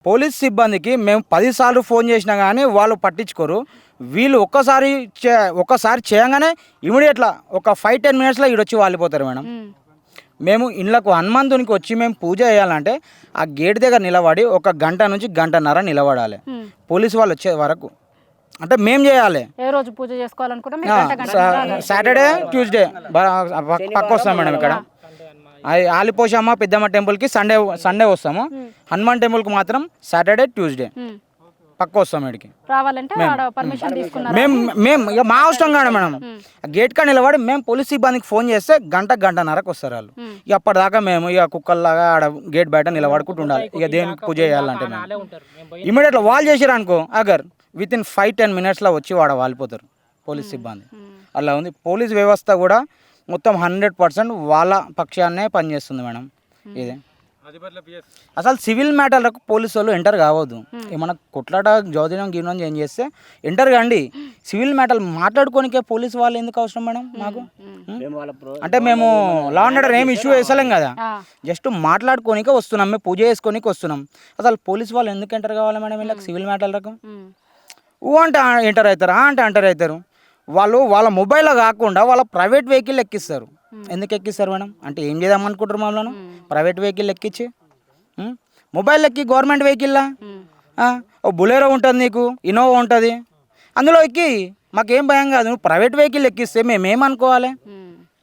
Police సిబ్బందికి మేము 10 సార్లు ఫోన్ చేసినా కానీ వాళ్ళు పట్టించుకోరు. వీళ్ళు ఒక్కసారి చేయగానే ఇమీడియట్లా ఒక 5-10 మినిట్స్లో ఈడొచ్చి వాలిపోతారు మేడం. మేము ఇళ్ళకు హనుమంతునికి వచ్చి మేము పూజ చేయాలంటే ఆ గేట్ దగ్గర నిలబడి 1 గంట నుంచి గంటన్నర నిలబడాలి పోలీసు వాళ్ళు వచ్చే వరకు. అంటే మేము చేయాలి. ఏ రోజు పూజ చేసుకోవాలనుకుంటే సాటర్డే ట్యూస్డే పక్క వస్తాం మేడం. ఇక్కడ ఆలిపోషమ్మ పెద్దమ్మ టెంపుల్కి సండే వస్తాము. హనుమాన్ టెంపుల్కి మాత్రం సాటర్డే ట్యూస్డే పక్క వస్తాం ఇక్కడికి రావాలంటే పర్మిషన్ తీసుకున్నారు. మేము ఇక మా అవసరం కాదు మేడం. గేట్ కాడ నిలబడి మేము పోలీస్ సిబ్బందికి ఫోన్ చేస్తే గంటన్నరకు వస్తారు వాళ్ళు. ఇక అప్పటిదాకా మేము ఇక కుక్కల్లాగా ఆడ గేట్ బయట నిలబడుకుంటూ ఉండాలి. ఇక దేనికి పూజ చేయాలంటే మేము ఇమీడియట్గా వాళ్ళు చేసారు అనుకో అగర్ వితిన్ 5-10 మినిట్స్లో వచ్చి వాలిపోతారు పోలీస్ సిబ్బంది. అలా ఉంది. పోలీస్ వ్యవస్థ కూడా మొత్తం 100% వాళ్ళ పక్షాన్నే పనిచేస్తుంది మేడం. ఇది అసలు సివిల్ మ్యాటర్లకు పోలీసు వాళ్ళు ఎంటర్ కావద్దు. ఏమన్నా కొట్లాట జోదినం గినం ఏం చేస్తే ఎంటర్ కండి. సివిల్ మ్యాటర్లు మాట్లాడుకోనికే పోలీసు వాళ్ళు ఎందుకు అవసరం మేడం మాకు? అంటే మేము లా అండ్ ఆర్డర్ ఏం ఇష్యూ వేసలేం కదా, జస్ట్ మాట్లాడుకోనికే వస్తున్నాం, మేము పూజ చేసుకోనికే వస్తున్నాం. అసలు పోలీసు వాళ్ళు ఎందుకు ఎంటర్ కావాలి మేడం వీళ్ళకి సివిల్ మ్యాటర్లకు? అంటే ఎంటర్ అవుతారా అంటే ఎంటర్ అవుతారు. వాళ్ళు వాళ్ళ మొబైల్లో కాకుండా వాళ్ళ ప్రైవేట్ వెహికల్ ఎక్కిస్తారు. ఎందుకు ఎక్కిస్తారు మేడం? అంటే ఏం చేద్దాం అనుకుంటారు మమ్మల్ని? ప్రైవేట్ వెహికల్ ఎక్కించి మొబైల్ ఎక్కి గవర్నమెంట్ వెహికల్లా బులెరో ఉంటుంది, నీకు ఇన్నోవా ఉంటుంది, అందులో ఎక్కి మాకేం భయం కాదు. నువ్వు ప్రైవేట్ వెహికల్ ఎక్కిస్తే మేమేమనుకోవాలి?